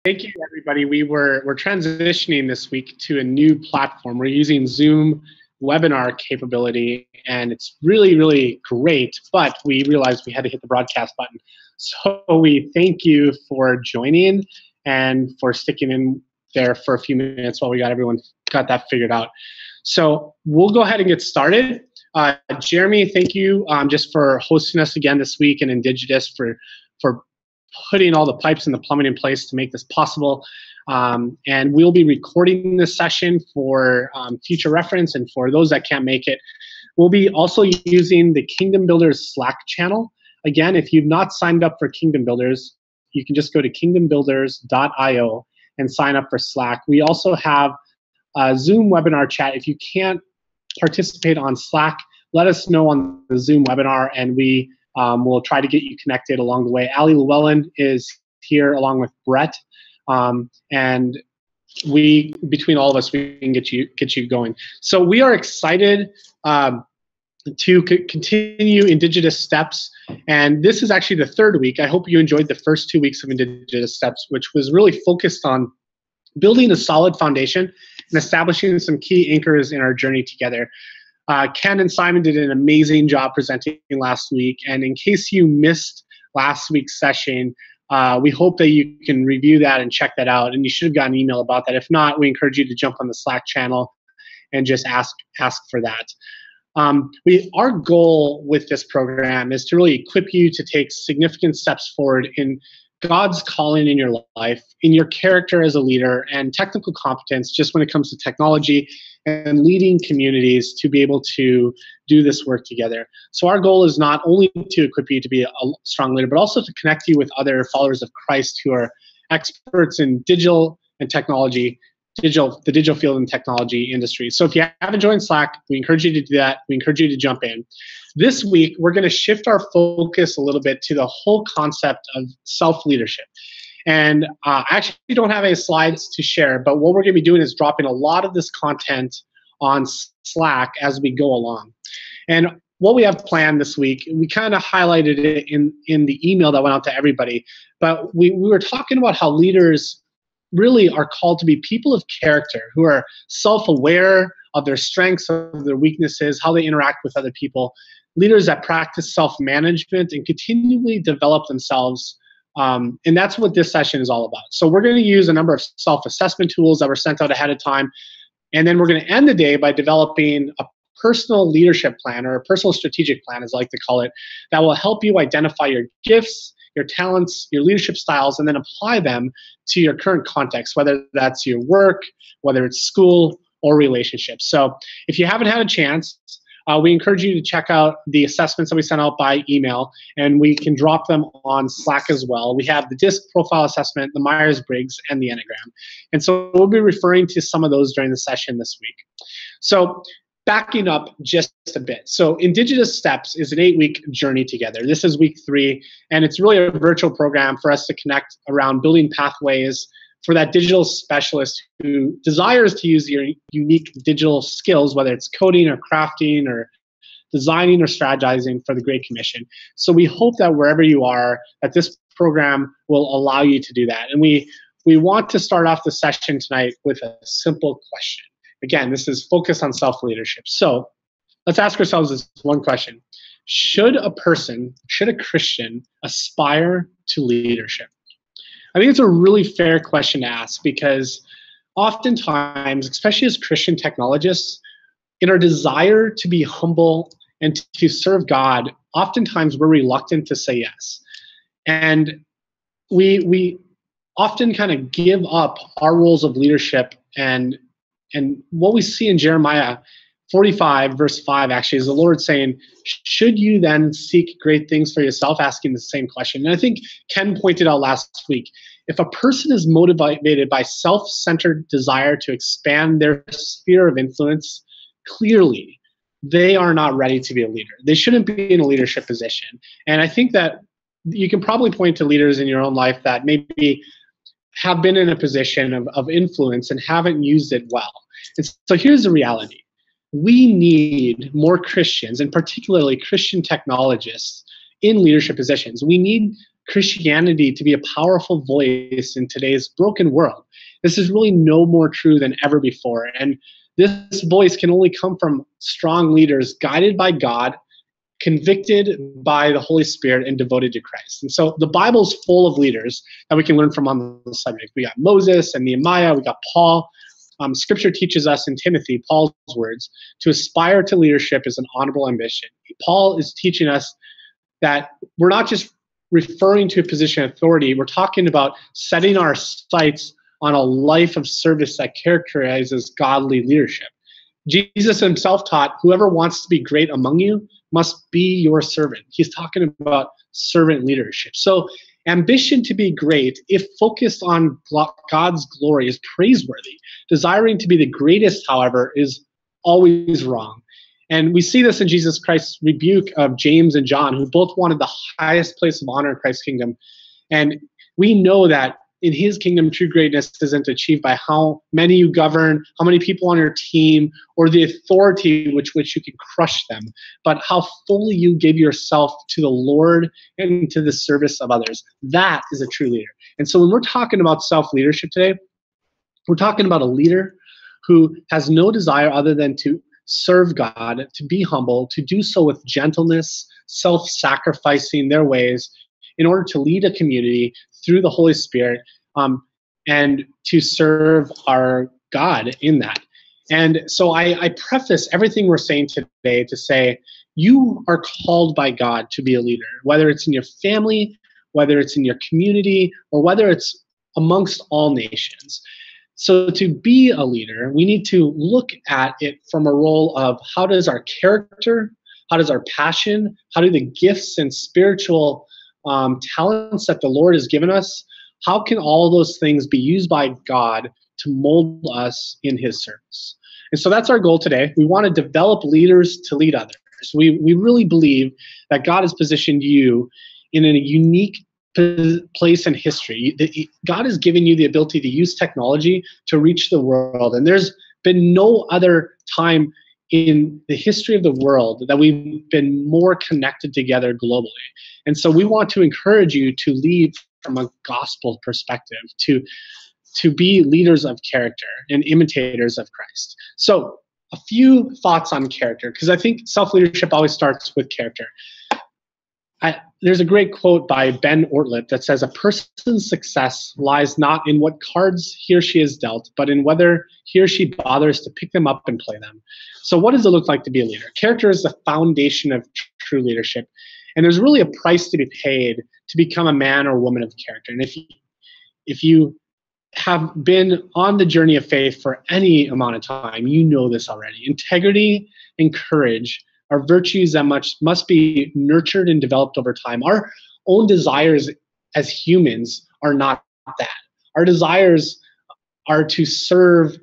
Thank you, everybody. We're transitioning this week to a new platform. We're using Zoom webinar capability, and it's really, really great, but we realized we had to hit the broadcast button. So we thank you for joining and for sticking in there for a few minutes while we got that figured out. So we'll go ahead and get started. Jeremy, thank you just for hosting us again this week, and Indigitous for putting all the pipes and the plumbing in place to make this possible. And we'll be recording this session for future reference, and for those that can't make it, we'll be also using the Kingdom Builders Slack channel. Again, if you've not signed up for Kingdom Builders, you can just go to kingdombuilders.io and sign up for Slack. We also have a Zoom webinar chat. If you can't participate on Slack, let us know on the Zoom webinar, and we'll try to get you connected along the way. Ali Llewellyn is here along with Brett, and between all of us, we can get you going. So we are excited to continue Indigitous Steps, and this is actually the third week. I hope you enjoyed the first 2 weeks of Indigitous Steps, which was really focused on building a solid foundation and establishing some key anchors in our journey together. Ken and Simon did an amazing job presenting last week, and in case you missed last week's session, we hope that you can review that and check that out, and you should have gotten an email about that. If not, we encourage you to jump on the Slack channel and just ask for that. Our goal with this program is to really equip you to take significant steps forward in God's calling in your life, in your character as a leader, and technical competence just when it comes to technology and leading communities to be able to do this work together. So our goal is not only to equip you to be a strong leader, but also to connect you with other followers of Christ who are experts in digital and technology, the digital field and technology industry. So if you haven't joined Slack, we encourage you to do that. We encourage you to jump in. This week, we're going to shift our focus a little bit to the whole concept of self-leadership. And I actually don't have any slides to share, but what we're going to be doing is dropping a lot of this content on Slack as we go along. And what we have planned this week, we kind of highlighted it in the email that went out to everybody, but we were talking about how leaders really are called to be people of character who are self-aware of their strengths, of their weaknesses, how they interact with other people, leaders that practice self-management and continually develop themselves. And that's what this session is all about. So we're going to use a number of self-assessment tools that were sent out ahead of time, and then we're going to end the day by developing a personal leadership plan, or a personal strategic plan, as I like to call it, that will help you identify your gifts, your talents, your leadership styles, and then apply them to your current context, whether that's your work, whether it's school, or relationships. So if you haven't had a chance, we encourage you to check out the assessments that we sent out by email, and we can drop them on Slack as well. We have the DISC profile assessment, the Myers-Briggs, and the Enneagram. And so we'll be referring to some of those during the session this week. So backing up just a bit. So Indigitous Steps is an 8-week journey together. This is week 3, and it's really a virtual program for us to connect around building pathways for that digital specialist who desires to use your unique digital skills, whether it's coding or crafting or designing or strategizing for the Great Commission. So we hope that wherever you are, that this program will allow you to do that. And we want to start off the session tonight with a simple question. Again, this is focused on self-leadership. So let's ask ourselves this one question. Should a Christian aspire to leadership? I think it's a really fair question to ask, because oftentimes, especially as Christian technologists, in our desire to be humble and to serve God, oftentimes we're reluctant to say yes. And we often kind of give up our roles of leadership, and what we see in Jeremiah 45, verse 5, actually, is the Lord saying, should you then seek great things for yourself, asking the same question. And I think Ken pointed out last week, if a person is motivated by self-centered desire to expand their sphere of influence, clearly they are not ready to be a leader. They shouldn't be in a leadership position. And I think that you can probably point to leaders in your own life that maybe have been in a position of influence and haven't used it well. And so here's the reality. We need more Christians, and particularly Christian technologists, in leadership positions. We need Christianity to be a powerful voice in today's broken world. This is really no more true than ever before. And this voice can only come from strong leaders guided by God, convicted by the Holy Spirit, and devoted to Christ. And so the Bible's full of leaders that we can learn from on the subject. We got Moses and Nehemiah, we got Paul. Scripture teaches us in Timothy, Paul's words, to aspire to leadership is an honorable ambition. Paul is teaching us that we're not just referring to a position of authority, we're talking about setting our sights on a life of service that characterizes godly leadership. Jesus himself taught, whoever wants to be great among you must be your servant. He's talking about servant leadership. So ambition to be great, if focused on God's glory, is praiseworthy. Desiring to be the greatest, however, is always wrong. And we see this in Jesus Christ's rebuke of James and John, who both wanted the highest place of honor in Christ's kingdom. And we know that in his kingdom, true greatness isn't achieved by how many you govern, how many people on your team, or the authority with which you can crush them, but how fully you give yourself to the Lord and to the service of others. That is a true leader. And so when we're talking about self-leadership today, we're talking about a leader who has no desire other than to serve God, to be humble, to do so with gentleness, self-sacrificing their ways in order to lead a community through the Holy Spirit, and to serve our God in that. And so I preface everything we're saying today to say, you are called by God to be a leader, whether it's in your family, whether it's in your community, or whether it's amongst all nations. So to be a leader, we need to look at it from a role of how does our character, how does our passion, how do the gifts and spiritual talents that the Lord has given us, how can all those things be used by God to mold us in his service? And so that's our goal today. We want to develop leaders to lead others. We really believe that God has positioned you in a unique place in history. God has given you the ability to use technology to reach the world. And there's been no other time in the history of the world that we've been more connected together globally. And so we want to encourage you to lead from a gospel perspective, to be leaders of character and imitators of Christ. So a few thoughts on character, because I think self-leadership always starts with character. There's a great quote by Ben Ortlip that says, a person's success lies not in what cards he or she is dealt, but in whether he or she bothers to pick them up and play them. So what does it look like to be a leader? Character is the foundation of true leadership. And there's really a price to be paid to become a man or woman of character. And if you have been on the journey of faith for any amount of time, you know this already. Integrity and courage are virtues that must be nurtured and developed over time. Our own desires as humans are not that. Our desires are to serve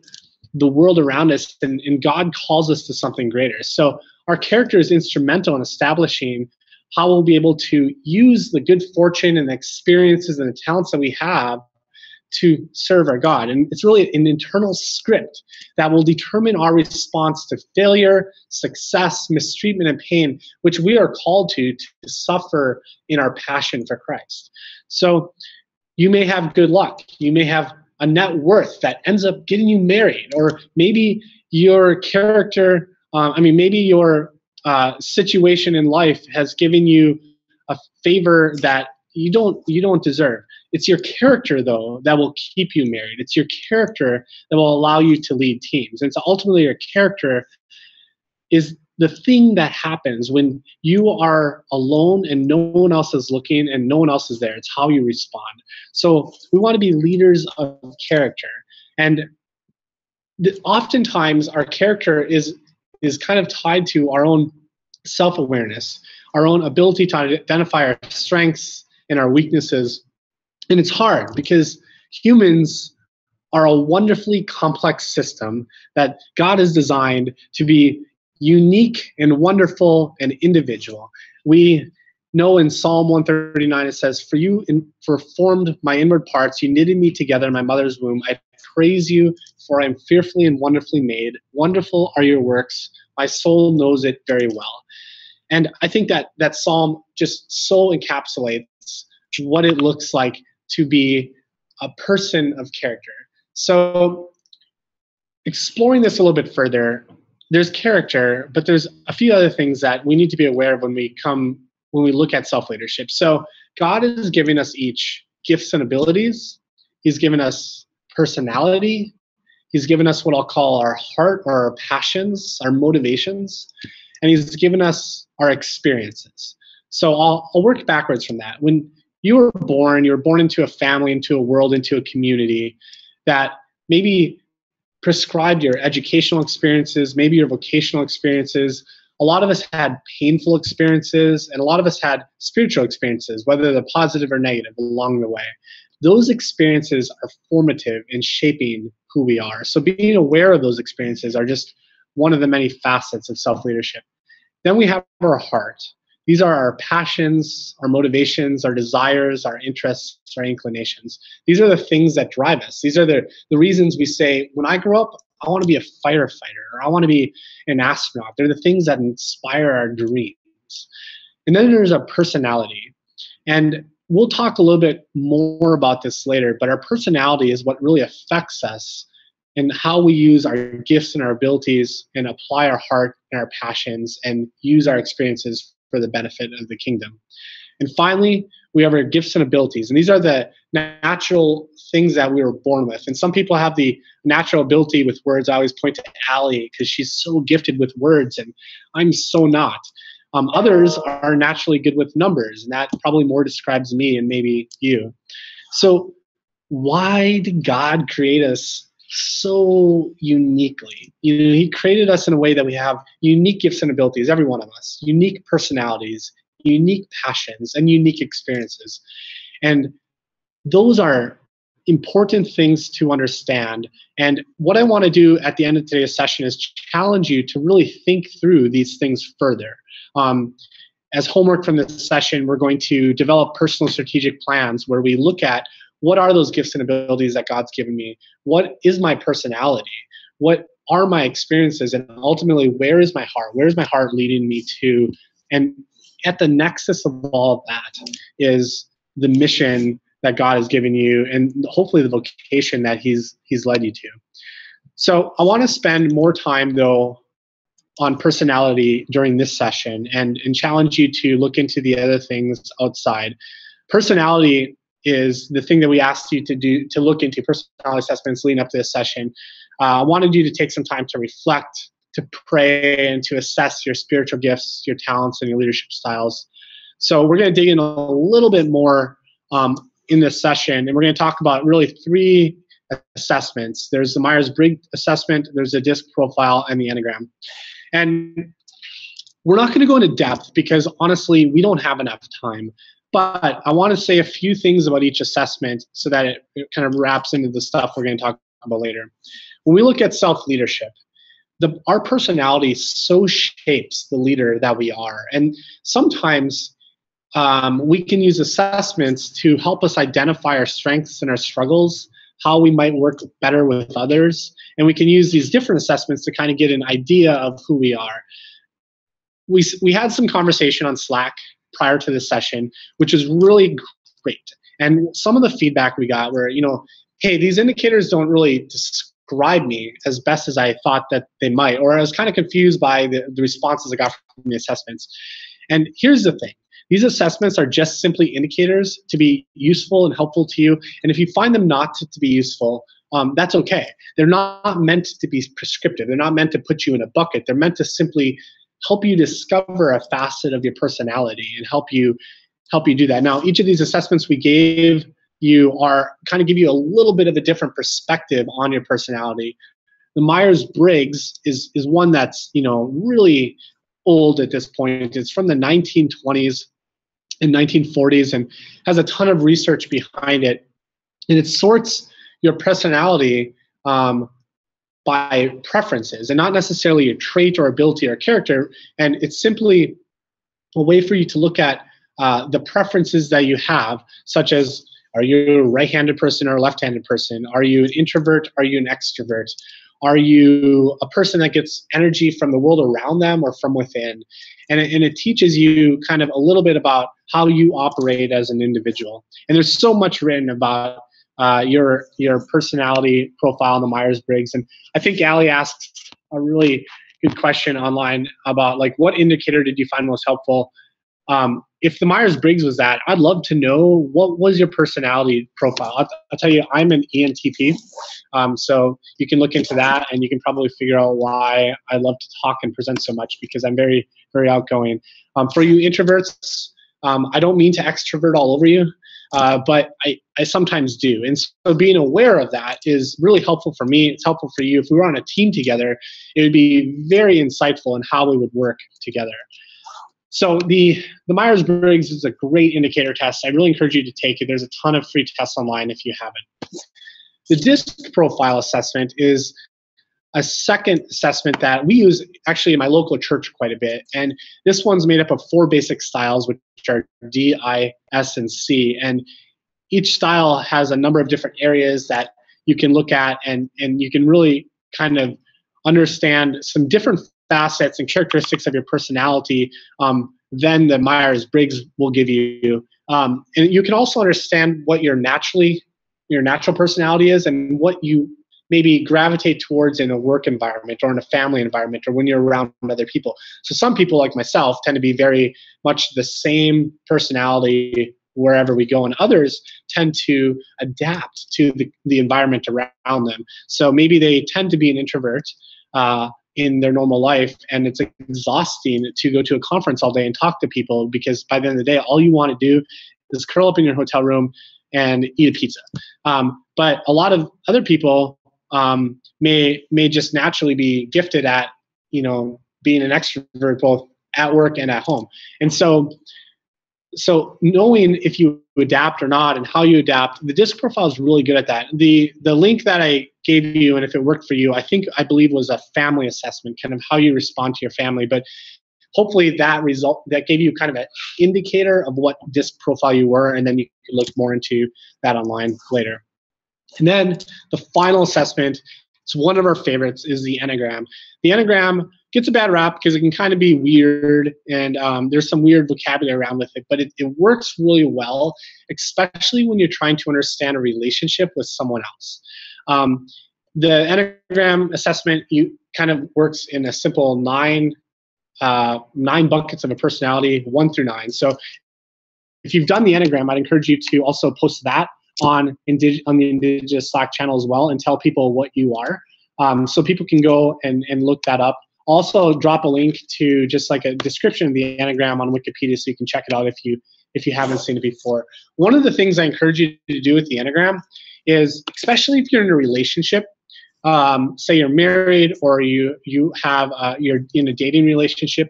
the world around us, and God calls us to something greater. So our character is instrumental in establishing how we'll be able to use the good fortune and the experiences and the talents that we have to serve our God. And it's really an internal script that will determine our response to failure, success, mistreatment, and pain, which we are called to suffer in our passion for Christ. So you may have good luck. You may have a net worth that ends up getting you married, or maybe your character, maybe your situation in life has given you a favor that you don't deserve. It's your character, though, that will keep you married. It's your character that will allow you to lead teams. And so ultimately your character is the thing that happens when you are alone and no one else is looking and no one else is there. It's how you respond. So we want to be leaders of character. And oftentimes our character is kind of tied to our own self-awareness, our own ability to identify our strengths and our weaknesses. And it's hard because humans are a wonderfully complex system that God has designed to be unique and wonderful and individual. We know in Psalm 139 it says, "For you formed my inward parts, you knitted me together in my mother's womb. I praise you, for I am fearfully and wonderfully made. Wonderful are your works. My soul knows it very well." And I think that psalm just so encapsulates what it looks like to be a person of character. So exploring this a little bit further, there's character, but there's a few other things that we need to be aware of when we look at self-leadership. So God is giving us each gifts and abilities. He's given us personality. He's given us what I'll call our heart or our passions, our motivations, and he's given us our experiences. So I'll work backwards from that. When you were born into a family, into a world, into a community that maybe prescribed your educational experiences, maybe your vocational experiences. A lot of us had painful experiences, and a lot of us had spiritual experiences, whether they're positive or negative, along the way. Those experiences are formative in shaping who we are. So being aware of those experiences are just one of the many facets of self-leadership. Then we have our heart. These are our passions, our motivations, our desires, our interests, our inclinations. These are the things that drive us. These are the reasons we say, when I grow up, I want to be a firefighter, or I want to be an astronaut. They're the things that inspire our dreams. And then there's our personality. And we'll talk a little bit more about this later, but our personality is what really affects us and how we use our gifts and our abilities and apply our heart and our passions and use our experiences for the benefit of the kingdom. And finally, we have our gifts and abilities. And these are the natural things that we were born with. And some people have the natural ability with words. I always point to Allie because she's so gifted with words, and I'm so not. Others are naturally good with numbers, and that probably more describes me and maybe you. So why did God create us so uniquely? He created us in a way that we have unique gifts and abilities, every one of us, unique personalities, unique passions, and unique experiences. And those are important things to understand. And what I want to do at the end of today's session is challenge you to really think through these things further. As homework from this session, we're going to develop personal strategic plans where we look at what are those gifts and abilities that God's given me? What is my personality? What are my experiences? And ultimately, where is my heart? Where is my heart leading me to? And at the nexus of all of that is the mission that God has given you, and hopefully the vocation that He's led you to. So I want to spend more time, though, on personality during this session and challenge you to look into the other things outside. Personality is the thing that we asked you to do, to look into personality assessments leading up to this session. I wanted you to take some time to reflect, to pray, and to assess your spiritual gifts, your talents, and your leadership styles. So we're going to dig in a little bit more in this session, and we're going to talk about really 3 assessments. There's the Myers-Briggs assessment, there's the DISC profile, and the Enneagram. And we're not going to go into depth because honestly, we don't have enough time. But I want to say a few things about each assessment so that it kind of wraps into the stuff we're going to talk about later. When we look at self-leadership, our personality so shapes the leader that we are. And sometimes we can use assessments to help us identify our strengths and our struggles, how we might work better with others. And we can use these different assessments to kind of get an idea of who we are. We had some conversation on Slack prior to this session, which is really great. And some of the feedback we got were, hey, these indicators don't really describe me as best as I thought that they might, or I was kind of confused by the responses I got from the assessments. And here's the thing. These assessments are just simply indicators to be useful and helpful to you. And if you find them not to be useful, that's okay. They're not meant to be prescriptive. They're not meant to put you in a bucket. They're meant to simply help you discover a facet of your personality and help you do that. Now, each of these assessments we gave you are kind of give you a little bit of a different perspective on your personality. The Myers-Briggs is one that's really old at this point. It's from the 1920s and 1940s and has a ton of research behind it. And it sorts your personality by preferences and not necessarily a trait or ability or character. And it's simply a way for you to look at the preferences that you have, such as, are you a right-handed person or a left-handed person? Are you an introvert? Are you an extrovert? Are you a person that gets energy from the world around them or from within? And it teaches you kind of a little bit about how you operate as an individual. And there's so much written about your personality profile in the Myers-Briggs. And I think Allie asked a really good question online about like, what indicator did you find most helpful? If the Myers-Briggs was that, I'd love to know what was your personality profile. I'll tell you, I'm an ENTP, so you can look into that, and you can probably figure out why I love to talk and present so much, because I'm very, very outgoing. For you introverts, I don't mean to extrovert all over you, but I sometimes do. And so being aware of that is really helpful for me. It's helpful for you. If we were on a team together, it would be very insightful in how we would work together. So the Myers-Briggs is a great indicator test. I really encourage you to take it. There's a ton of free tests online if you haven't. The DISC profile assessment is a second assessment that we use actually in my local church quite a bit. And this one's made up of 4 basic styles, which are D, I, S, and C. And each style has a number of different areas that you can look at, and you can really kind of understand some different facets and characteristics of your personality than the Myers-Briggs will give you. And you can also understand what your natural personality is and what you maybe gravitate towards in a work environment or in a family environment or when you're around other people. So some people like myself tend to be very much the same personality wherever we go, and others tend to adapt to the environment around them. So maybe they tend to be an introvert in their normal life, and it's exhausting to go to a conference all day and talk to people, because by the end of the day, all you want to do is curl up in your hotel room and eat a pizza. But a lot of other people may just naturally be gifted at, being an extrovert both at work and at home. And so knowing if you adapt or not and how you adapt, the DISC profile is really good at that. The link that I gave you, and if it worked for you, I believe was a family assessment, kind of how you respond to your family. But hopefully that gave you kind of an indicator of what DISC profile you were, and then you can look more into that online later. And then the final assessment, it's one of our favorites, is the Enneagram. The Enneagram gets a bad rap because it can kind of be weird, and there's some weird vocabulary around with it, but it works really well, especially when you're trying to understand a relationship with someone else. The Enneagram assessment kind of works in a simple 9 buckets of a personality, 1 through 9. So if you've done the Enneagram, I'd encourage you to also post that on the Indigitous Slack channel as well, and tell people what you are, so people can go and look that up. Also drop a link to just like a description of the Enneagram on Wikipedia, so you can check it out if you haven't seen it before. One of the things I encourage you to do with the Enneagram is, especially if you're in a relationship, say you're married or you're in a dating relationship,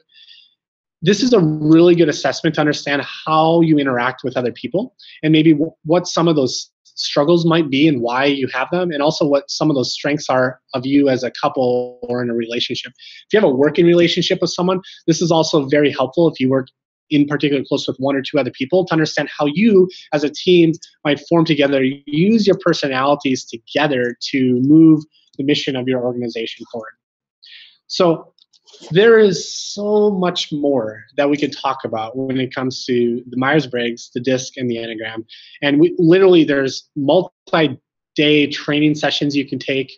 this is a really good assessment to understand how you interact with other people, and maybe what some of those struggles might be and why you have them, and also what some of those strengths are of you as a couple or in a relationship. If you have a working relationship with someone, this is also very helpful if you work in particular close with 1 or 2 other people, to understand how you as a team might form together, use your personalities together to move the mission of your organization forward. So there is so much more that we could talk about when it comes to the Myers-Briggs, the DISC, and the Enneagram. And there's multi-day training sessions you can take,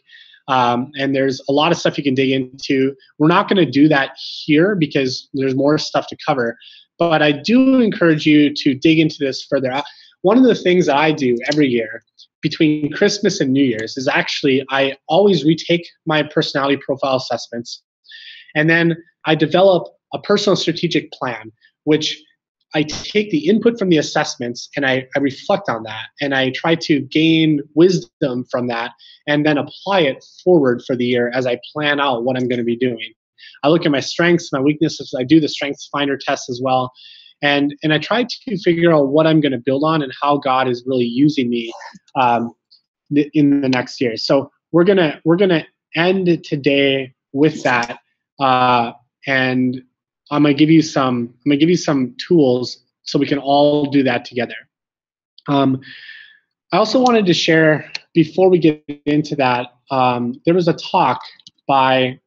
and there's a lot of stuff you can dig into. We're not going to do that here because there's more stuff to cover, but I do encourage you to dig into this further. One of the things that I do every year between Christmas and New Year's is actually I always retake my personality profile assessments, and then I develop a personal strategic plan, which I take the input from the assessments and I reflect on that, and I try to gain wisdom from that and then apply it forward for the year as I plan out what I'm going to be doing. I look at my strengths, my weaknesses. I do the Strengths Finder test as well. And I try to figure out what I'm going to build on and how God is really using me in the next year. So we're gonna end today with that, and I'm gonna give you some tools so we can all do that together. I also wanted to share, before we get into that, there was a talk by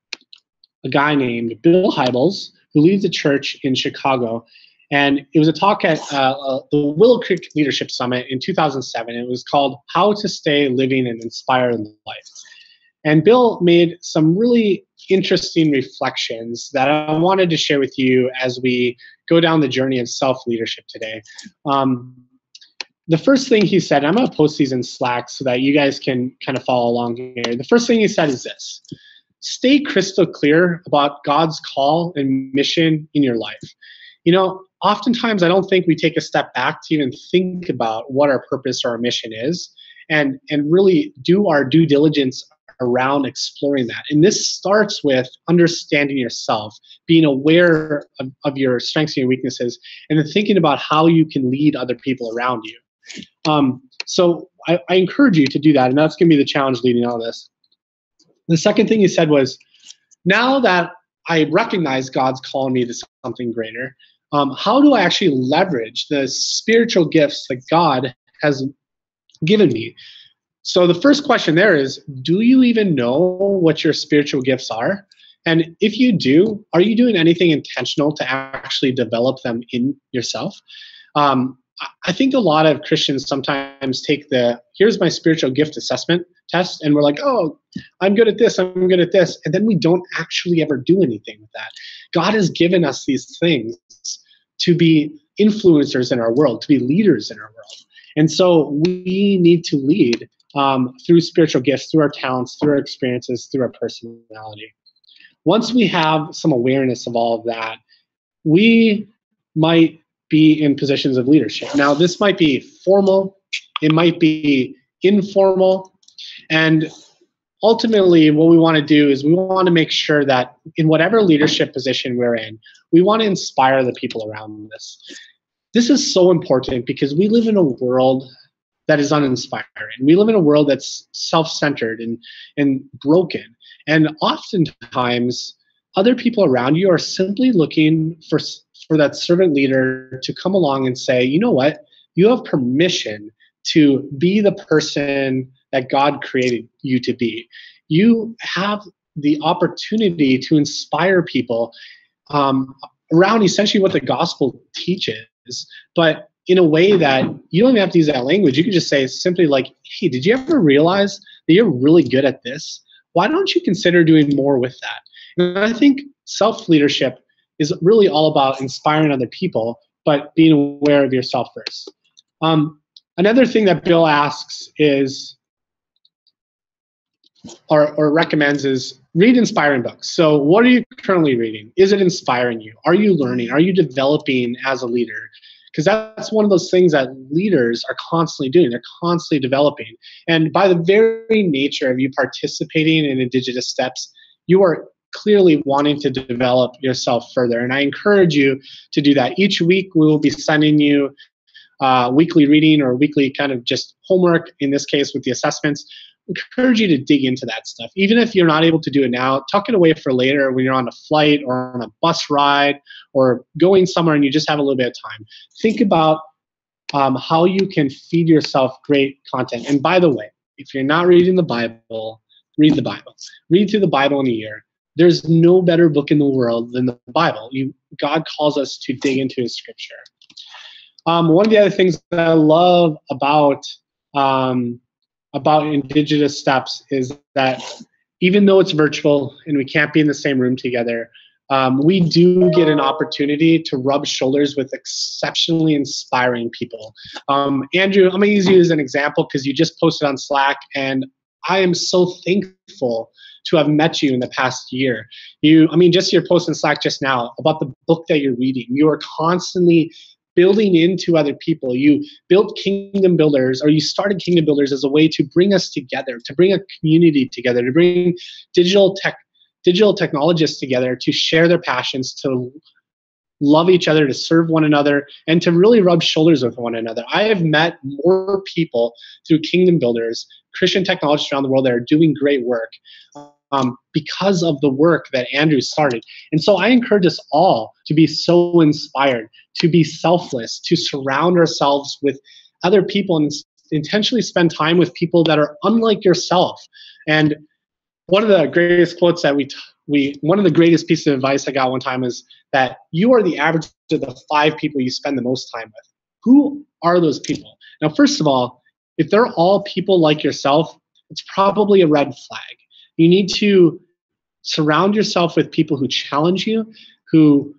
a guy named Bill Hybels, who leads a church in Chicago. And it was a talk at the Willow Creek Leadership Summit in 2007. It was called How to Stay Living an Inspired Life. And Bill made some really interesting reflections that I wanted to share with you as we go down the journey of self-leadership today. The first thing he said, I'm going to post these in Slack so that you guys can kind of follow along here. The first thing he said is this: stay crystal clear about God's call and mission in your life. You know, oftentimes I don't think we take a step back to even think about what our purpose or our mission is and really do our due diligence around exploring that. And this starts with understanding yourself, being aware of your strengths and your weaknesses, and then thinking about how you can lead other people around you. So I encourage you to do that, and that's going to be the challenge leading all this. The second thing he said was, now that I recognize God's calling me to something greater, how do I actually leverage the spiritual gifts that God has given me? So the first question there is, do you even know what your spiritual gifts are? And if you do, are you doing anything intentional to actually develop them in yourself? I think a lot of Christians sometimes take the, here's my spiritual gift assessment test, and we're like, oh, I'm good at this, I'm good at this, and then we don't actually ever do anything with that. God has given us these things to be influencers in our world, to be leaders in our world. And so we need to lead through spiritual gifts, through our talents, through our experiences, through our personality. Once we have some awareness of all of that, we might be in positions of leadership. Now, this might be formal, it might be informal, and ultimately what we want to do is we want to make sure that in whatever leadership position we're in, we want to inspire the people around us. This is so important because we live in a world that is uninspiring. We live in a world that's self-centered and broken. And oftentimes, other people around you are simply looking for that servant leader to come along and say, you know what, you have permission to be the person that God created you to be. You have the opportunity to inspire people around essentially what the gospel teaches, but in a way that you don't even have to use that language. You can just say simply like, hey, did you ever realize that you're really good at this? Why don't you consider doing more with that? And I think self-leadership is really all about inspiring other people, but being aware of yourself first. Another thing that Bill asks is, or recommends, is read inspiring books. So what are you currently reading? Is it inspiring you? Are you learning? Are you developing as a leader? Because that's one of those things that leaders are constantly doing. They're constantly developing. And by the very nature of you participating in Indigitous steps, you are clearly wanting to develop yourself further. And I encourage you to do that. Each week we will be sending you weekly reading or weekly kind of just homework, in this case with the assessments. Encourage you to dig into that stuff. Even if you're not able to do it now, tuck it away for later when you're on a flight or on a bus ride or going somewhere and you just have a little bit of time. Think about how you can feed yourself great content. And by the way, if you're not reading the Bible, read the Bible. Read through the Bible in a year. There's no better book in the world than the Bible. God calls us to dig into his scripture. One of the other things that I love about Indigitous steps is that even though it's virtual and we can't be in the same room together, we do get an opportunity to rub shoulders with exceptionally inspiring people. Andrew, I'm going to use you as an example because you just posted on Slack, and I am so thankful to have met you in the past year. Just your post in Slack just now about the book that you're reading. You are constantly building into other people. You built Kingdom Builders, or you started Kingdom Builders as a way to bring us together, to bring a community together, to bring digital technologists together to share their passions, to love each other, to serve one another, and to really rub shoulders with one another. I have met more people through Kingdom Builders, Christian technologists around the world that are doing great work because of the work that Andrew started. And so I encourage us all to be so inspired, to be selfless, to surround ourselves with other people and intentionally spend time with people that are unlike yourself. And one of the greatest quotes that one of the greatest pieces of advice I got one time is that you are the average of the 5 people you spend the most time with. Who are those people? Now, first of all, if they're all people like yourself, it's probably a red flag. You need to surround yourself with people who challenge you, who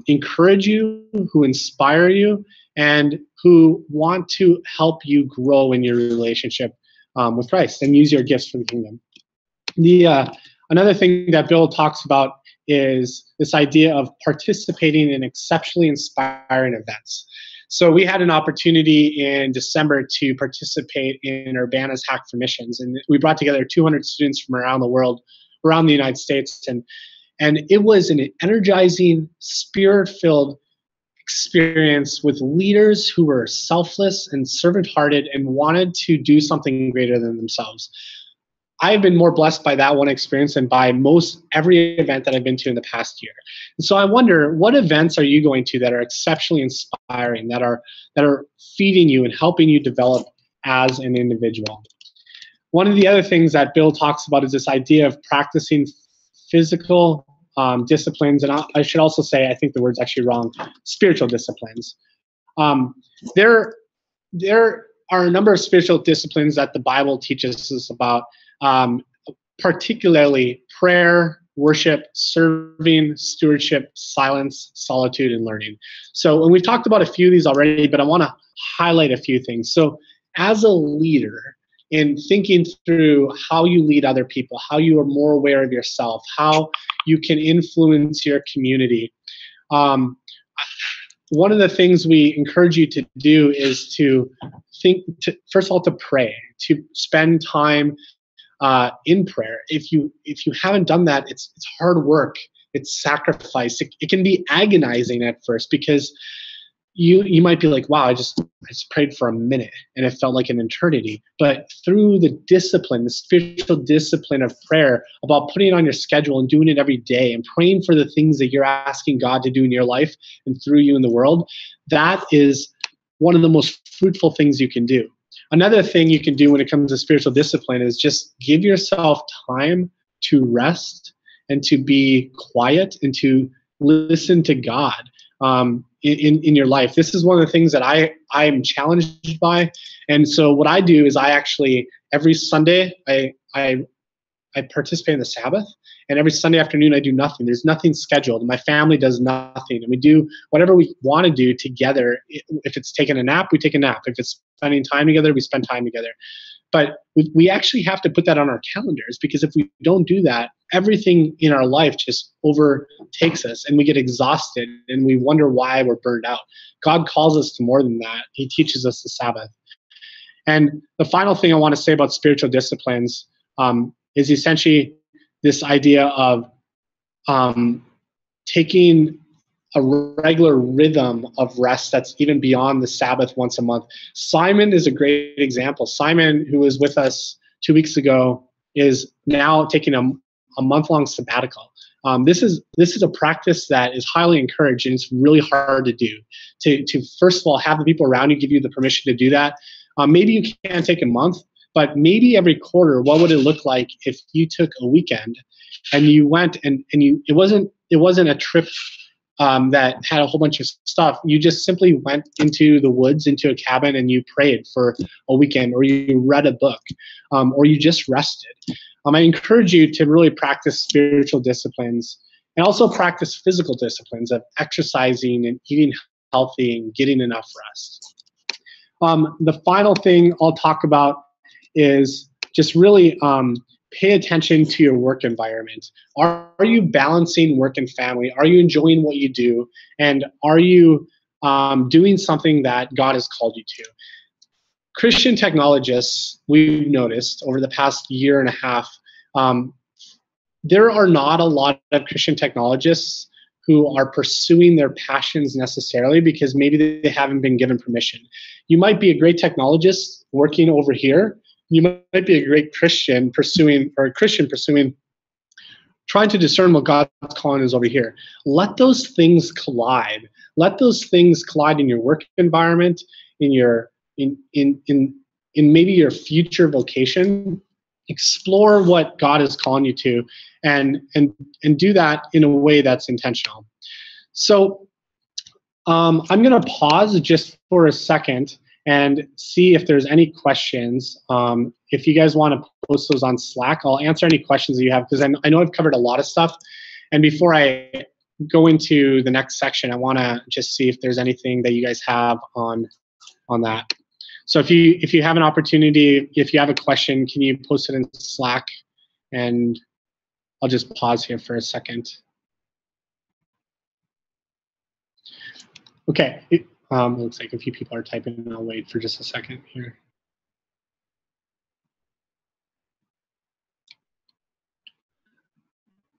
encourage you, who inspire you, and who want to help you grow in your relationship with Christ and use your gifts for the kingdom. Another thing that Bill talks about is this idea of participating in exceptionally inspiring events. So we had an opportunity in December to participate in Urbana's Hack for Missions, and we brought together 200 students from around the world, around the United States, and it was an energizing, spirit-filled experience with leaders who were selfless and servant-hearted and wanted to do something greater than themselves. I've been more blessed by that one experience than by most every event that I've been to in the past year. And so I wonder, what events are you going to that are exceptionally inspiring, that are feeding you and helping you develop as an individual? One of the other things that Bill talks about is this idea of practicing physical disciplines, and I should also say, I think the word's actually wrong, spiritual disciplines. There are a number of spiritual disciplines that the Bible teaches us about, particularly prayer, worship, serving, stewardship, silence, solitude, and learning. So, and we've talked about a few of these already, but I want to highlight a few things. So as a leader, in thinking through how you lead other people, how you are more aware of yourself, how you can influence your community. One of the things we encourage you to do is to first of all, to pray, to spend time in prayer. If you haven't done that, it's hard work, it's sacrifice. It can be agonizing at first because you might be like, wow, I just prayed for a minute and it felt like an eternity. But through the discipline, the spiritual discipline of prayer, about putting it on your schedule and doing it every day and praying for the things that you're asking God to do in your life and through you in the world, that is one of the most fruitful things you can do. Another thing you can do when it comes to spiritual discipline is just give yourself time to rest and to be quiet and to listen to God. In your life. This is one of the things that I am challenged by. And so what I do is I actually, every Sunday, I participate in the Sabbath, and every Sunday afternoon I do nothing. There's nothing scheduled. My family does nothing. And we do whatever we want to do together. If it's taking a nap, we take a nap. If it's spending time together, we spend time together. But we actually have to put that on our calendars, because if we don't do that, everything in our life just overtakes us and we get exhausted and we wonder why we're burned out. God calls us to more than that. He teaches us the Sabbath. And the final thing I want to say about spiritual disciplines is essentially this idea of taking a regular rhythm of rest that's even beyond the Sabbath once a month. Simon is a great example. Simon, who was with us 2 weeks ago, is now taking a month-long sabbatical. This is a practice that is highly encouraged, and it's really hard to do. To first of all have the people around you give you the permission to do that. Maybe you can't take a month, but maybe every quarter. What would it look like if you took a weekend and you went and it wasn't a trip that had a whole bunch of stuff. You just simply went into the woods, into a cabin, and you prayed for a weekend, or you read a book, or you just rested. I encourage you to really practice spiritual disciplines and also practice physical disciplines of exercising and eating healthy and getting enough rest. The final thing I'll talk about is just really pay attention to your work environment. Are you balancing work and family? Are you enjoying what you do? And are you doing something that God has called you to? Christian technologists, we've noticed over the past year and a half, there are not a lot of Christian technologists who are pursuing their passions necessarily because maybe they haven't been given permission. You might be a great technologist working over here. You might be a great Christian pursuing, trying to discern what God's calling is over here. Let those things collide. Let those things collide in your work environment, in in maybe your future vocation, explore what God is calling you to, and do that in a way that's intentional. So I'm going to pause just for a second and see if there's any questions. If you guys want to post those on Slack, I'll answer any questions that you have, because I know I've covered a lot of stuff. And before I go into the next section, I want to just see if there's anything that you guys have on that. So if you have an opportunity, if you have a question, can you post it in Slack? And I'll just pause here for a second. Okay, looks like a few people are typing, and I'll wait for just a second here.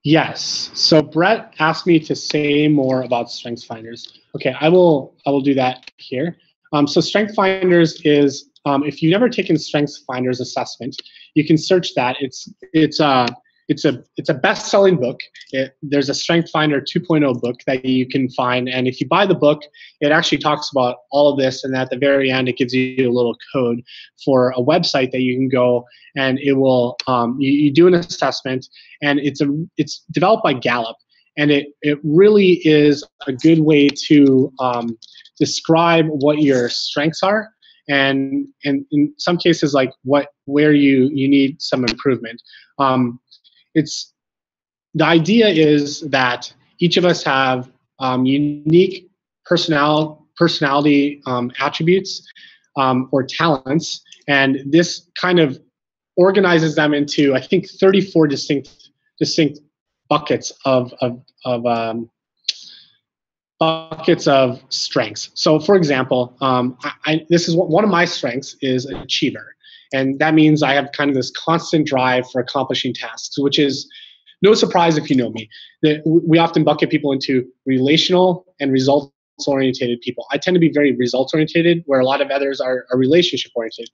Yes, so Brett asked me to say more about Strengths Finders. Okay, I will do that here. So Strengths Finders is, if you've never taken Strengths Finders assessment, you can search that. It's a best-selling book. There's a Strengths Finder 2.0 book that you can find, and if you buy the book, it actually talks about all of this, and at the very end, it gives you a little code for a website that you can go, and it will you do an assessment, and it's developed by Gallup, and it really is a good way to describe what your strengths are, and in some cases, like where you need some improvement. The idea is that each of us have unique personality attributes or talents, and this kind of organizes them into, I think, 34 distinct buckets of strengths. So, for example, this is one of my strengths is achiever. And that means I have kind of this constant drive for accomplishing tasks, which is no surprise if you know me. We often bucket people into relational and results-oriented people. I tend to be very results-oriented, where a lot of others are relationship-oriented.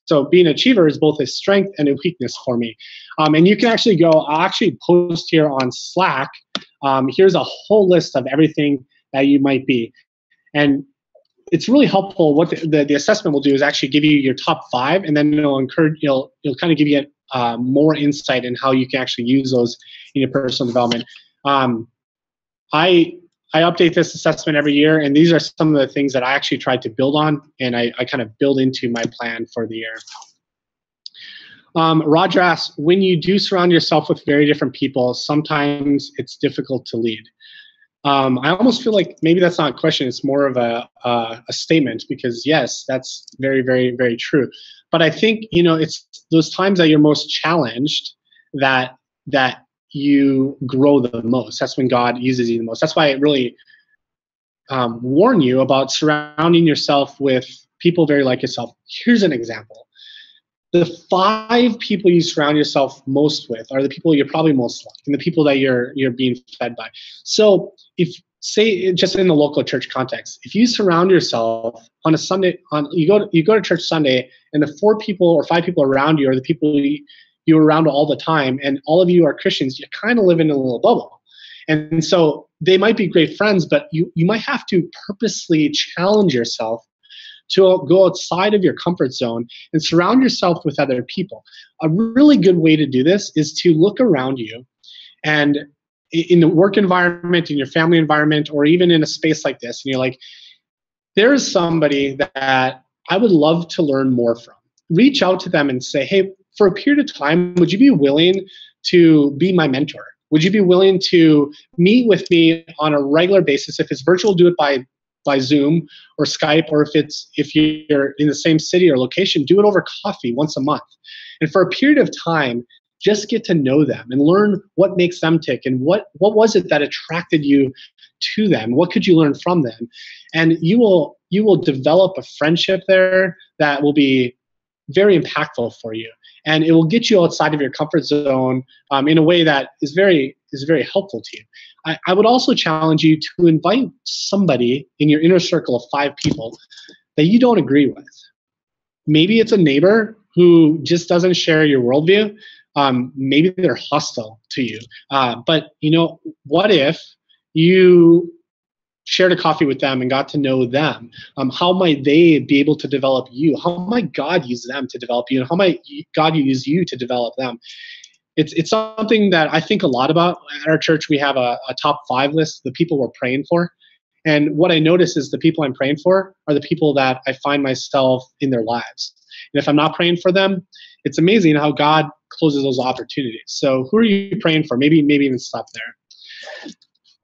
So being an achiever is both a strength and a weakness for me. And you can actually go, I'll actually post here on Slack. Here's a whole list of everything that you might be. And it's really helpful. What the assessment will do is actually give you your top 5, and then it'll kind of give you more insight in how you can actually use those in your personal development. I update this assessment every year, and these are some of the things that I actually tried to build on, and I kind of build into my plan for the year. Roger asks, when you do surround yourself with very different people, sometimes it's difficult to lead. I almost feel like maybe that's not a question, it's more of a statement, because yes, that's very, very, very true. But I think, it's those times that you're most challenged that you grow the most. That's when God uses you the most. That's why I really warn you about surrounding yourself with people very like yourself. Here's an example. The 5 people you surround yourself most with are the people you're probably most like, and the people that you're being fed by. So if, say, just in the local church context, if you surround yourself on a Sunday, you go to church Sunday, and the 4 people or 5 people around you are the people you're around all the time, and all of you are Christians, you kind of live in a little bubble. And so they might be great friends, but you might have to purposely challenge yourself to go outside of your comfort zone and surround yourself with other people. A really good way to do this is to look around you, and in the work environment, in your family environment, or even in a space like this, and you're like, there's somebody that I would love to learn more from. Reach out to them and say, hey, for a period of time, would you be willing to be my mentor? Would you be willing to meet with me on a regular basis? If it's virtual, do it by Zoom or Skype, or if you're in the same city or location, do it over coffee once a month. And for a period of time, just get to know them and learn what makes them tick, and what was it that attracted you to them? What could you learn from them? And you will develop a friendship there that will be very impactful for you, and it will get you outside of your comfort zone in a way that is very helpful to you. I would also challenge you to invite somebody in your inner circle of 5 people that you don't agree with. Maybe it's a neighbor who just doesn't share your worldview. Maybe they're hostile to you. But what if you shared a coffee with them and got to know them, how might they be able to develop you? How might God use them to develop you? And how might God use you to develop them? It's something that I think a lot about. At our church, we have a top 5 list, the people we're praying for. And what I notice is the people I'm praying for are the people that I find myself in their lives. And if I'm not praying for them, it's amazing how God closes those opportunities. So who are you praying for? Maybe even stop there.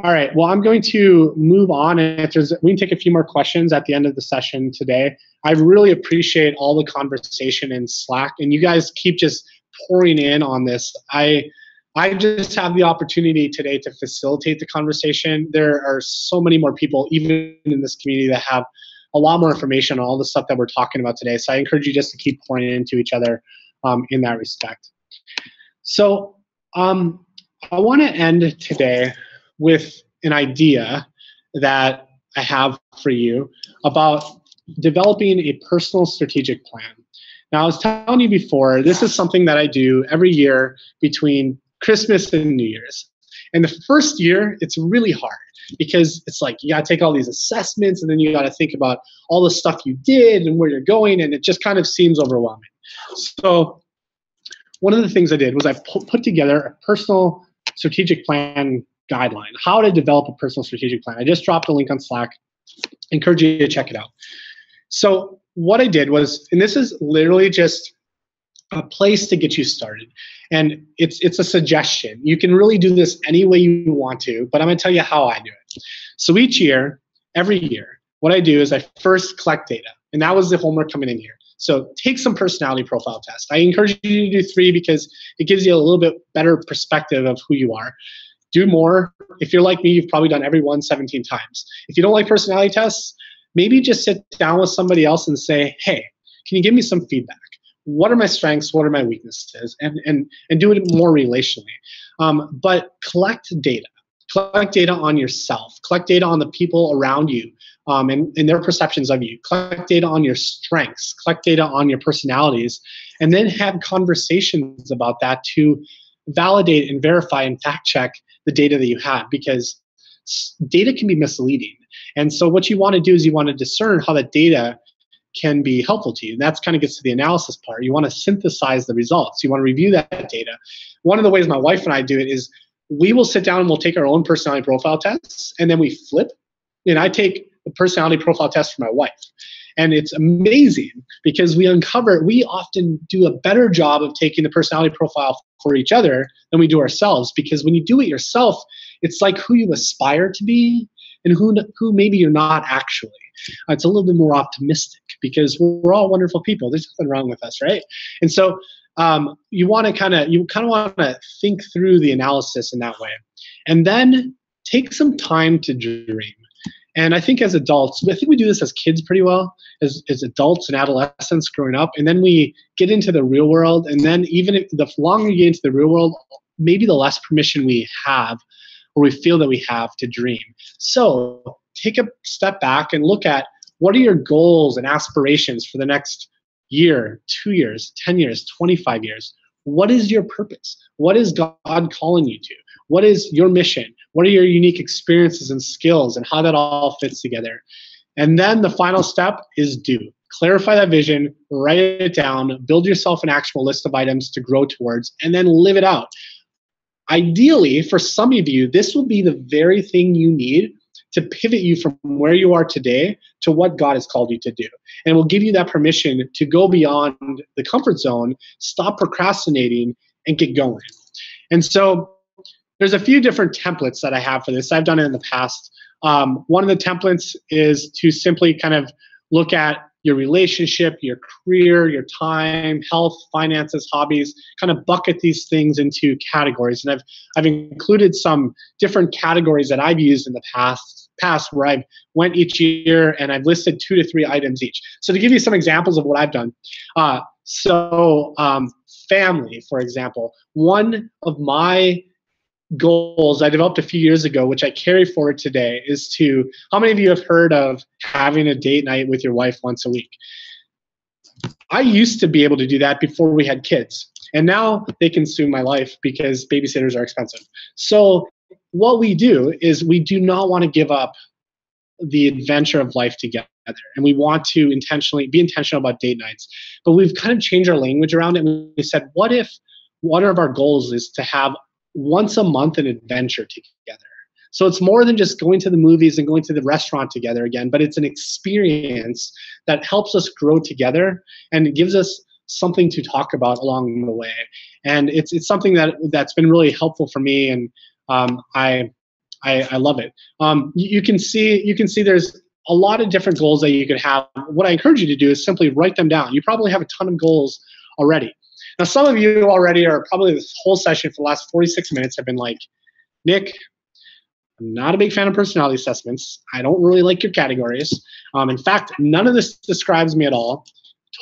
All right, well, I'm going to move on. And we can take a few more questions at the end of the session today. I really appreciate all the conversation in Slack, and you guys keep just pouring in on this. I just have the opportunity today to facilitate the conversation. There are so many more people, even in this community, that have a lot more information on all the stuff that we're talking about today. So I encourage you just to keep pouring into each other in that respect. So I want to end today with an idea that I have for you about developing a personal strategic plan. Now, I was telling you before, this is something that I do every year between Christmas and New Year's. And the first year, it's really hard because it's like you got to take all these assessments and then you got to think about all the stuff you did and where you're going, and it just kind of seems overwhelming. So one of the things I did was I put together a personal strategic plan guideline, how to develop a personal strategic plan. I just dropped a link on Slack. I encourage you to check it out. So what I did was, and this is literally just a place to get you started. And it's a suggestion. You can really do this any way you want to, but I'm going to tell you how I do it. So each year, every year, what I do is I first collect data. And that was the homework coming in here. So take some personality profile test. I encourage you to do 3 because it gives you a little bit better perspective of who you are. Do more. If you're like me, you've probably done every one 17 times. If you don't like personality tests, maybe just sit down with somebody else and say, hey, can you give me some feedback? What are my strengths? What are my weaknesses? And do it more relationally. But collect data. Collect data on yourself. Collect data on the people around you and their perceptions of you. Collect data on your strengths. Collect data on your personalities. And then have conversations about that to validate and verify and fact check the data that you have, because data can be misleading. And so what you want to do is you want to discern how that data can be helpful to you. And that's kind of gets to the analysis part. You want to synthesize the results. You want to review that data. One of the ways my wife and I do it is we will sit down and we'll take our own personality profile tests, and then we flip. And I take the personality profile test for my wife. And it's amazing because we often do a better job of taking the personality profile for each other than we do ourselves. Because when you do it yourself, it's like who you aspire to be and who maybe you're not actually. It's a little bit more optimistic because we're all wonderful people. There's nothing wrong with us, right? And so you kind of want to think through the analysis in that way, and then take some time to dream. And I think as adults, I think we do this as kids pretty well, as adults and adolescents growing up, and then we get into the real world, and then even if the longer you get into the real world, maybe the less permission we have or we feel that we have to dream. So take a step back and look at what are your goals and aspirations for the next year, 2 years, 10 years, 25 years. What is your purpose? What is God calling you to? What is your mission? What are your unique experiences and skills, and how that all fits together? And then the final step is do. Clarify that vision, write it down, build yourself an actual list of items to grow towards, and then live it out. Ideally, for some of you, this will be the very thing you need to pivot you from where you are today to what God has called you to do. And will give you that permission to go beyond the comfort zone, stop procrastinating, and get going. And so there's a few different templates that I have for this. I've done it in the past. One of the templates is to simply kind of look at your relationship, your career, your time, health, finances, hobbies, kind of bucket these things into categories. And I've included some different categories that I've used in the past where I've went each year and I've listed 2 to 3 items each. So to give you some examples of what I've done. Family, for example, one of my goals I developed a few years ago, which I carry forward today, is to, how many of you have heard of having a date night with your wife once a week? I used to be able to do that before we had kids, and now they consume my life because babysitters are expensive. So what we do is we do not want to give up the adventure of life together, and we want to be intentional about date nights. But we've kind of changed our language around it, and we said, what if one of our goals is to have once a month an adventure together? So it's more than just going to the movies and going to the restaurant together again, but it's an experience that helps us grow together, and it gives us something to talk about along the way. And it's something that's been really helpful for me, and I love it. You can see there's a lot of different goals that you could have. What I encourage you to do is simply write them down. You probably have a ton of goals already. Now, some of you already are probably this whole session for the last 46 minutes have been like, Nick, I'm not a big fan of personality assessments. I don't really like your categories. In fact, none of this describes me at all.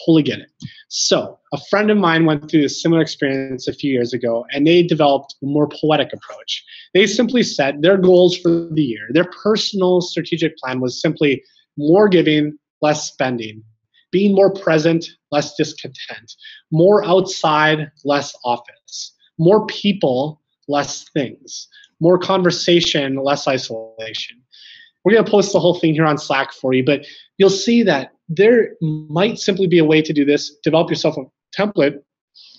Totally get it. So a friend of mine went through a similar experience a few years ago, and they developed a more poetic approach. They simply said their goals for the year, their personal strategic plan was simply more giving, less spending, being more present, less discontent, more outside, less office, more people, less things, more conversation, less isolation. We're going to post the whole thing here on Slack for you, but you'll see that there might simply be a way to do this. Develop yourself a template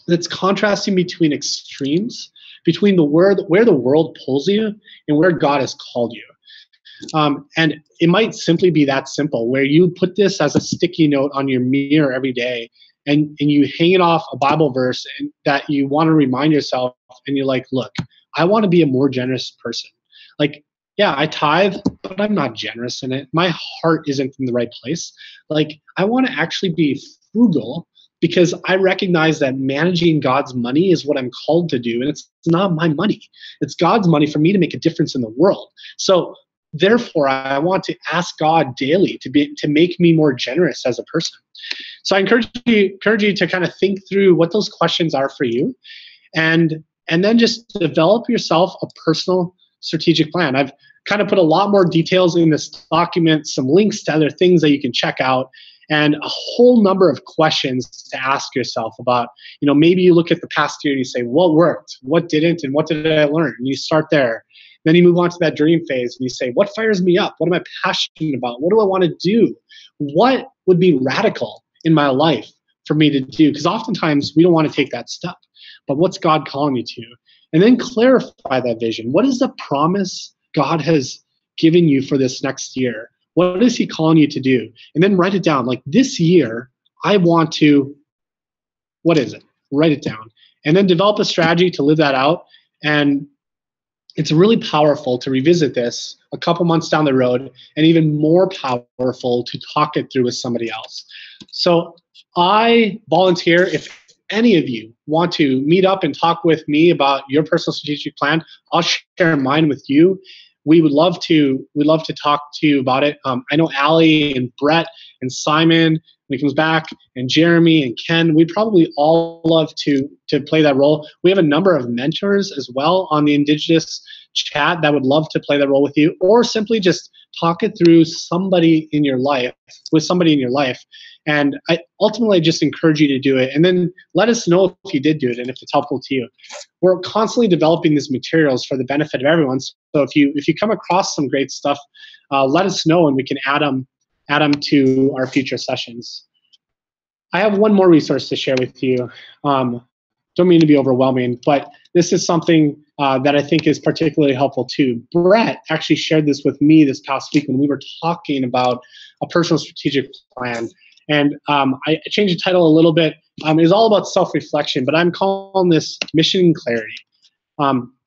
that's contrasting between extremes, between where the world pulls you and where God has called you. And it might simply be that simple, where you put this as a sticky note on your mirror every day, and you hang it off a Bible verse and that you want to remind yourself, and you're like, look, I want to be a more generous person. Like, yeah, I tithe, but I'm not generous in it. My heart isn't in the right place. Like, I want to actually be frugal because I recognize that managing God's money is what I'm called to do, and it's not my money. It's God's money for me to make a difference in the world. So therefore, I want to ask God daily to make me more generous as a person. So I encourage you to kind of think through what those questions are for you, and then just develop yourself a personal strategic plan. I've kind of put a lot more details in this document, some links to other things that you can check out, and a whole number of questions to ask yourself about, maybe you look at the past year and you say, what worked, what didn't, and what did I learn? And you start there. Then you move on to that dream phase and you say, what fires me up? What am I passionate about? What do I want to do? What would be radical in my life for me to do? Because oftentimes we don't want to take that step, but what's God calling you to? And then clarify that vision. What is the promise God has given you for this next year? What is he calling you to do? And then write it down. Like, this year, I want to, what is it? Write it down. And then develop a strategy to live that out. And it's really powerful to revisit this a couple months down the road, and even more powerful to talk it through with somebody else. So I volunteer, if any of you want to meet up and talk with me about your personal strategic plan, I'll share mine with you. We would love to talk to you about it. I know Allie and Brett and Simon, when he comes back, and Jeremy and Ken, we'd probably all love to play that role. We have a number of mentors as well on the Indigitous chat that would love to play that role with you, or simply just talk it through with somebody in your life. And I ultimately just encourage you to do it, and then let us know if you did do it and if it's helpful to you. We're constantly developing these materials for the benefit of everyone. So if you come across some great stuff, let us know, and we can add them to our future sessions. I have one more resource to share with you. Don't mean to be overwhelming, but this is something that I think is particularly helpful too. Brett actually shared this with me this past week when we were talking about a personal strategic plan. And I changed the title a little bit. It's all about self-reflection, but I'm calling this Mission Clarity.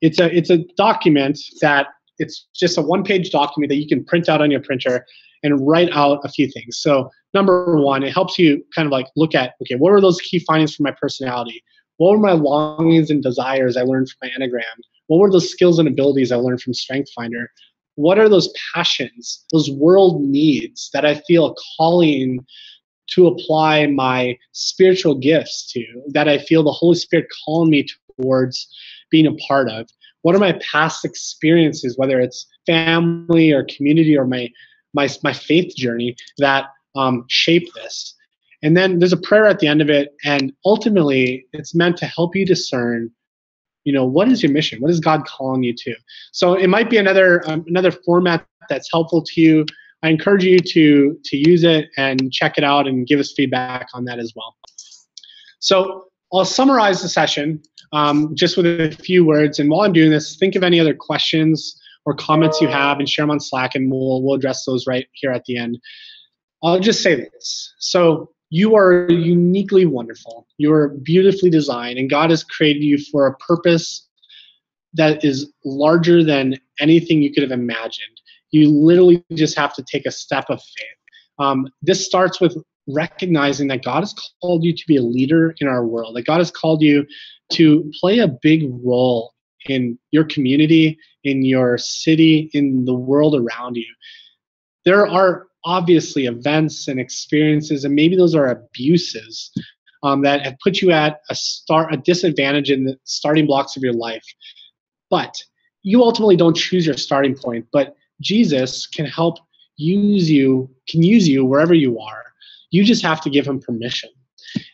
It's a document that it's just a one-page document that you can print out on your printer and write out a few things. So number one, it helps you kind of like look at, okay, what were those key findings for my personality? What were my longings and desires I learned from my Enneagram? What were those skills and abilities I learned from StrengthsFinder? What are those passions, those world needs that I feel a calling to apply my spiritual gifts to, that I feel the Holy Spirit calling me towards being a part of? What are my past experiences, whether it's family or community or my faith journey, that shape this? And then there's a prayer at the end of it, and ultimately it's meant to help you discern, what is your mission? What is God calling you to? So it might be another format that's helpful to you, I encourage you to use it and check it out and give us feedback on that as well. So I'll summarize the session just with a few words. And while I'm doing this, think of any other questions or comments you have and share them on Slack, and we'll address those right here at the end. I'll just say this. So you are uniquely wonderful. You are beautifully designed, and God has created you for a purpose that is larger than anything you could have imagined. You literally just have to take a step of faith. This starts with recognizing that God has called you to be a leader in our world, that God has called you to play a big role in your community, in your city, in the world around you. There are obviously events and experiences, and maybe those are abuses that have put you at a disadvantage in the starting blocks of your life. But you ultimately don't choose your starting point, but Jesus can use you wherever you are. You just have to give him permission.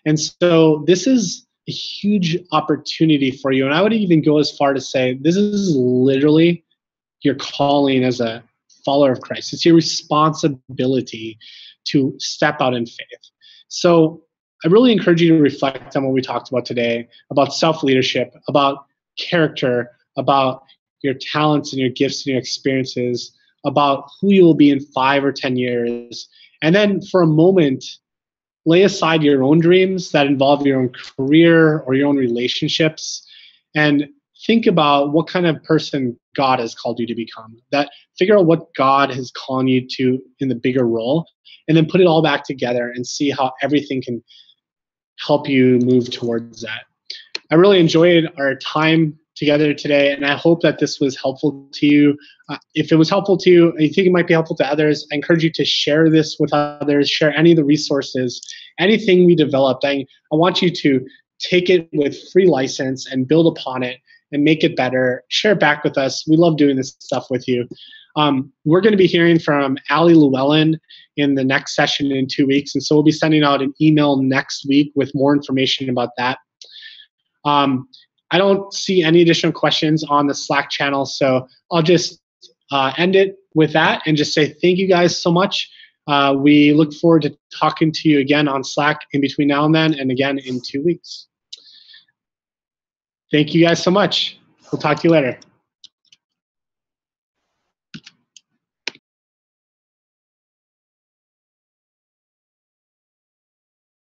And so this is a huge opportunity for you. And I would even go as far to say this is literally your calling as a follower of Christ. It's your responsibility to step out in faith. So I really encourage you to reflect on what we talked about today, about self-leadership, about character, about your talents and your gifts and your experiences, about who you will be in 5 or 10 years. And then for a moment, lay aside your own dreams that involve your own career or your own relationships, and think about what kind of person God has called you to become. That figure out what God is calling you to in the bigger role, and then put it all back together and see how everything can help you move towards that. I really enjoyed our time together today, and I hope that this was helpful to you. If it was helpful to you, and you think it might be helpful to others, I encourage you to share this with others, share any of the resources, anything we developed. I want you to take it with free license and build upon it and make it better. Share it back with us. We love doing this stuff with you. We're going to be hearing from Ali Llewellyn in the next session in 2 weeks, and so we'll be sending out an email next week with more information about that. I don't see any additional questions on the Slack channel, so I'll just end it with that and just say thank you guys so much. We look forward to talking to you again on Slack in between now and then, and again in 2 weeks. Thank you guys so much. We'll talk to you later.